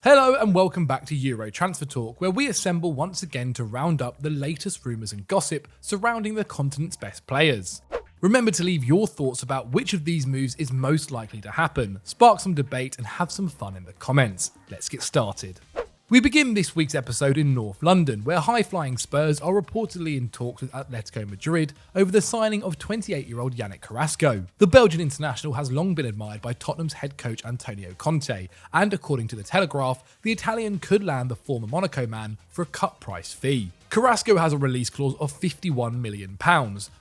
Hello and welcome back to Euro Transfer Talk, where we assemble once again to round up the latest rumours and gossip surrounding the continent's best players. Remember to leave your thoughts about which of these moves is most likely to happen, spark some debate and have some fun in the comments. Let's get started. We begin this week's episode in North London, where high-flying Spurs are reportedly in talks with Atletico Madrid over the signing of 28-year-old Yannick Carrasco. The Belgian international has long been admired by Tottenham's head coach Antonio Conte, and according to The Telegraph, the Italian could land the former Monaco man for a cut-price fee. Carrasco has a release clause of £51 million,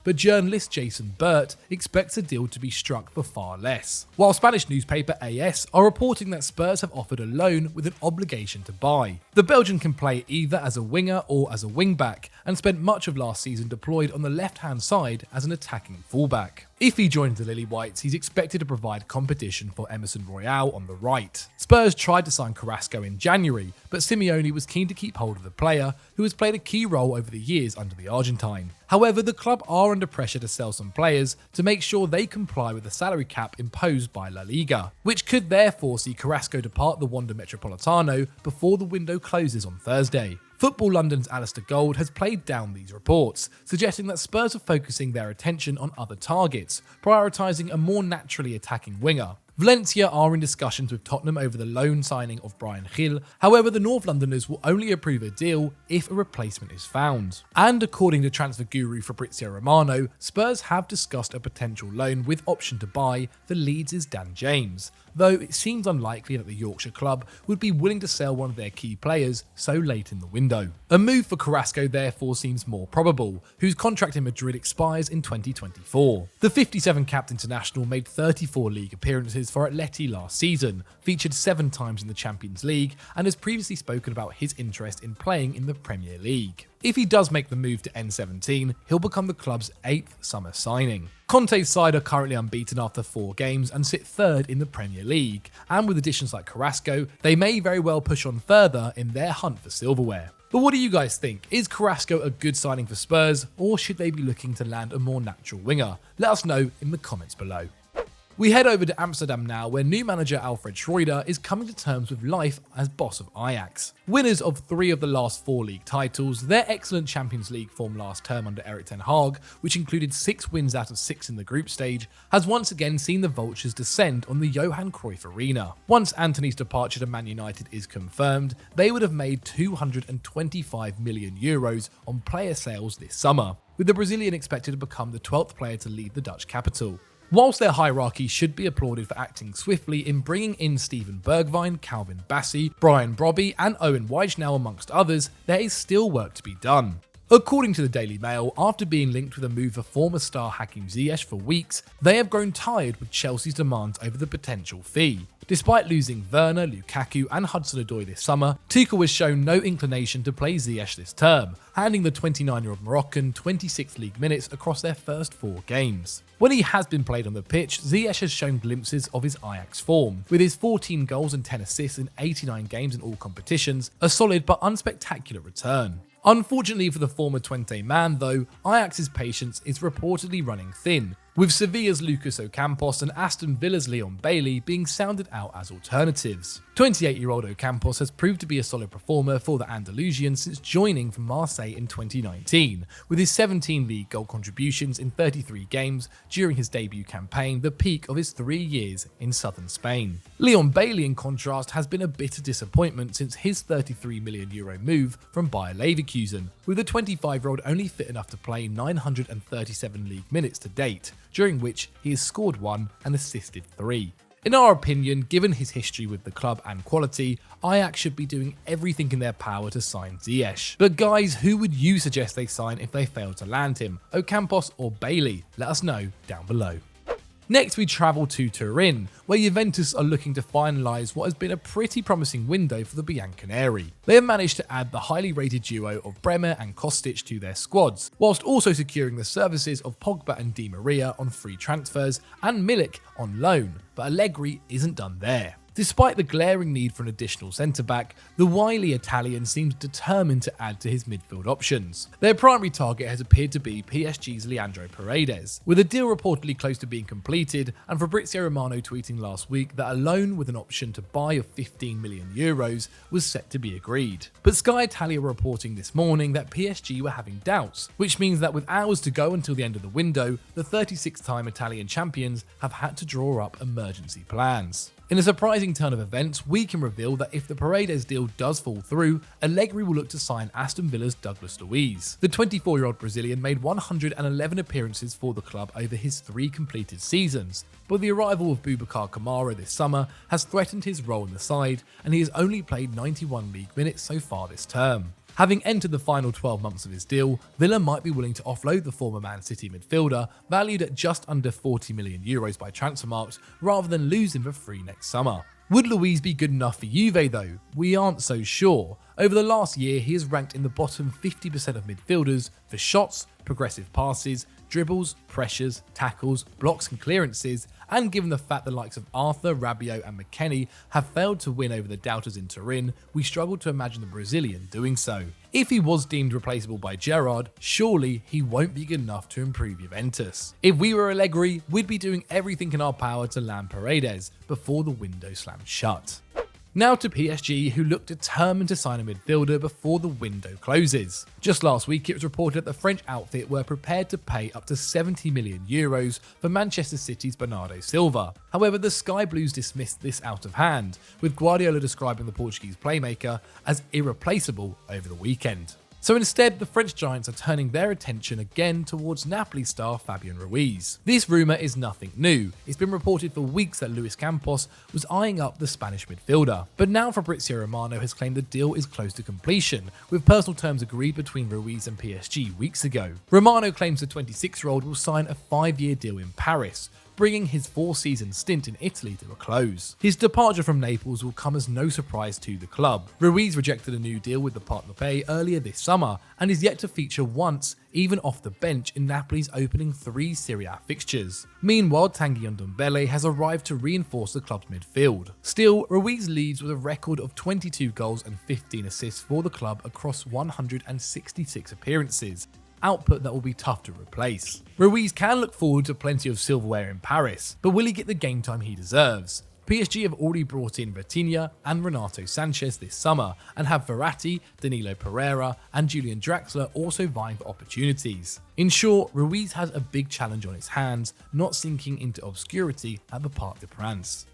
but journalist Jason Burt expects the deal to be struck for far less. While Spanish newspaper AS are reporting that Spurs have offered a loan with an obligation to buy. The Belgian can play either as a winger or as a wing-back, and spent much of last season deployed on the left-hand side as an attacking fullback. If he joins the Lily Whites, he's expected to provide competition for Emerson Royal on the right. Spurs tried to sign Carrasco in January, but Simeone was keen to keep hold of the player, who has played a key role over the years under the Argentine. However, the club are under pressure to sell some players to make sure they comply with the salary cap imposed by La Liga, which could therefore see Carrasco depart the Wanda Metropolitano before the window closes on Thursday. Football London's Alistair Gold has played down these reports, suggesting that Spurs are focusing their attention on other targets, prioritising a more naturally attacking winger. Valencia are in discussions with Tottenham over the loan signing of Bryan Gil. However, the North Londoners will only approve a deal if a replacement is found. And according to transfer guru Fabrizio Romano, Spurs have discussed a potential loan with option to buy for Leeds' Dan James, though it seems unlikely that the Yorkshire club would be willing to sell one of their key players so late in the window. A move for Carrasco therefore seems more probable, whose contract in Madrid expires in 2024. The 57-capped international made 34 league appearances for Atleti last season, featured 7 times in the Champions League, and has previously spoken about his interest in playing in the Premier League. If he does make the move to N17, he'll become the club's 8th summer signing. Conte's side are currently unbeaten after 4 games and sit 3rd in the Premier League, and with additions like Carrasco, they may very well push on further in their hunt for silverware. But what do you guys think? Is Carrasco a good signing for Spurs, or should they be looking to land a more natural winger? Let us know in the comments below. We head over to Amsterdam now, where new manager Alfred Schreuder is coming to terms with life as boss of Ajax. Winners of 3 of the last 4 league titles, their excellent Champions League form last term under Erik ten Hag, which included 6 wins out of 6 in the group stage, has once again seen the Vultures descend on the Johan Cruyff Arena. Once Antony's departure to Man United is confirmed, they would have made €225 million on player sales this summer, with the Brazilian expected to become the 12th player to leave the Dutch capital. Whilst their hierarchy should be applauded for acting swiftly in bringing in Steven Bergwijn, Calvin Bassey, Brian Brobby and Owen Wijnaldum amongst others, there is still work to be done. According to the Daily Mail, after being linked with a move for former star Hakim Ziyech for weeks, they have grown tired with Chelsea's demands over the potential fee. Despite losing Werner, Lukaku and Hudson-Odoi this summer, Tuchel has shown no inclination to play Ziyech this term, handing the 29-year-old Moroccan 26 league minutes across their first 4 games. When he has been played on the pitch, Ziyech has shown glimpses of his Ajax form, with his 14 goals and 10 assists in 89 games in all competitions, a solid but unspectacular return. Unfortunately for the former Twente man though, Ajax's patience is reportedly running thin, with Sevilla's Lucas Ocampos and Aston Villa's Leon Bailey being sounded out as alternatives. 28-year-old Ocampos has proved to be a solid performer for the Andalusian since joining from Marseille in 2019, with his 17 league goal contributions in 33 games during his debut campaign, the peak of his 3 years in southern Spain. Leon Bailey, in contrast, has been a bitter disappointment since his €33 million move from Bayer Leverkusen, with the 25-year-old only fit enough to play 937 league minutes to date, during which he has scored 1 and assisted 3. In our opinion, given his history with the club and quality, Ajax should be doing everything in their power to sign Ziyech. But guys, who would you suggest they sign if they fail to land him? Ocampos or Bailey? Let us know down below. Next, we travel to Turin, where Juventus are looking to finalise what has been a pretty promising window for the Bianconeri. They have managed to add the highly rated duo of Bremer and Kostic to their squads, whilst also securing the services of Pogba and Di Maria on free transfers and Milik on loan, but Allegri isn't done there. Despite the glaring need for an additional centre-back, the wily Italian seems determined to add to his midfield options. Their primary target has appeared to be PSG's Leandro Paredes, with a deal reportedly close to being completed, and Fabrizio Romano tweeting last week that a loan with an option to buy of €15 million was set to be agreed. But Sky Italia were reporting this morning that PSG were having doubts, which means that with hours to go until the end of the window, the 36-time Italian champions have had to draw up emergency plans. In a surprising turn of events, we can reveal that if the Paredes deal does fall through, Allegri will look to sign Aston Villa's Douglas Luiz. The 24-year-old Brazilian made 111 appearances for the club over his 3 completed seasons, but the arrival of Boubacar Kamara this summer has threatened his role in the side, and he has only played 91 league minutes so far this term. Having entered the final 12 months of his deal, Villa might be willing to offload the former Man City midfielder, valued at just under €40 million by Transfermarkt, rather than lose him for free next summer. Would Luiz be good enough for Juve though? We aren't so sure. Over the last year, he has ranked in the bottom 50% of midfielders for shots, progressive passes, dribbles, pressures, tackles, blocks and clearances, and given the fact the likes of Arthur, Rabiot and McKennie have failed to win over the doubters in Turin, we struggle to imagine the Brazilian doing so. If he was deemed replaceable by Gerrard, surely he won't be good enough to improve Juventus. If we were Allegri, we'd be doing everything in our power to land Paredes before the window slams shut. Now to PSG, who look determined to sign a midfielder before the window closes. Just last week, it was reported that the French outfit were prepared to pay up to €70 million for Manchester City's Bernardo Silva. However, the Sky Blues dismissed this out of hand, with Guardiola describing the Portuguese playmaker as irreplaceable over the weekend. So instead, the French giants are turning their attention again towards Napoli star Fabian Ruiz. This rumour is nothing new. It's been reported for weeks that Luis Campos was eyeing up the Spanish midfielder. But now Fabrizio Romano has claimed the deal is close to completion, with personal terms agreed between Ruiz and PSG weeks ago. Romano claims the 26-year-old will sign a 5-year deal in Paris, bringing his 4-season stint in Italy to a close. His departure from Naples will come as no surprise to the club. Ruiz rejected a new deal with the Partner earlier this summer and is yet to feature once, even off the bench, in Napoli's opening 3 Serie A fixtures. Meanwhile, Tanguy Ndombele has arrived to reinforce the club's midfield. Still, Ruiz leaves with a record of 22 goals and 15 assists for the club across 166 appearances, output that will be tough to replace. Ruiz can look forward to plenty of silverware in Paris, but will he get the game time he deserves? PSG have already brought in Vitinha and Renato Sanchez this summer, and have Verratti, Danilo Pereira and Julian Draxler also vying for opportunities. In short, Ruiz has a big challenge on his hands, not sinking into obscurity at the Parc des Princes.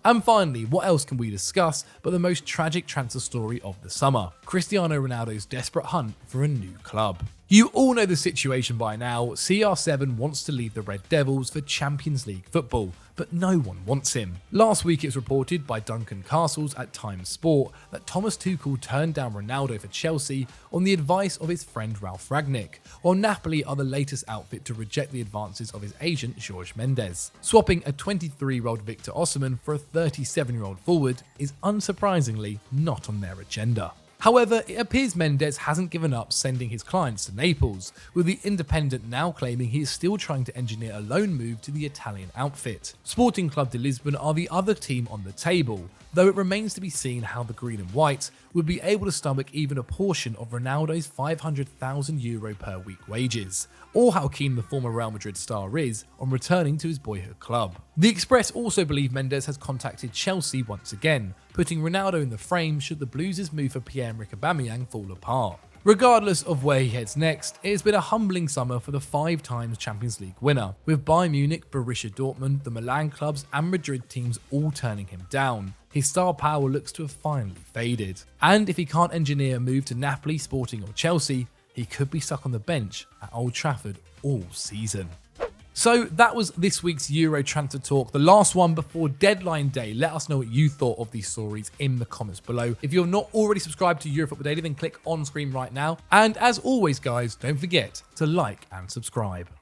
And finally, what else can we discuss but the most tragic transfer story of the summer? Cristiano Ronaldo's desperate hunt for a new club. You all know the situation by now. CR7 wants to leave the Red Devils for Champions League football, but no one wants him. Last week it was reported by Duncan Castles at Times Sport that Thomas Tuchel turned down Ronaldo for Chelsea on the advice of his friend Ralf Rangnick, while Napoli are the latest outfit to reject the advances of his agent Jorge Mendes. Swapping a 23-year-old Victor Osimhen for a 37-year-old forward is unsurprisingly not on their agenda. However, it appears Mendes hasn't given up sending his clients to Naples, with the Independent now claiming he is still trying to engineer a loan move to the Italian outfit. Sporting Club de Lisbon are the other team on the table, though it remains to be seen how the green and white would be able to stomach even a portion of Ronaldo's €500,000 per week wages, or how keen the former Real Madrid star is on returning to his boyhood club. The Express also believe Mendes has contacted Chelsea once again, putting Ronaldo in the frame should the Blues' move for Pierre-Emerick Aubameyang fall apart. Regardless of where he heads next, it has been a humbling summer for the 5-time Champions League winner, with Bayern Munich, Borussia Dortmund, the Milan clubs and Madrid teams all turning him down. His star power looks to have finally faded. And if he can't engineer a move to Napoli, Sporting or Chelsea, he could be stuck on the bench at Old Trafford all season. So that was this week's Euro transfer talk, the last one before deadline day. Let us know what you thought of these stories in the comments below. If you're not already subscribed to Eurofootball Daily, then click on screen right now. And as always, guys, don't forget to like and subscribe.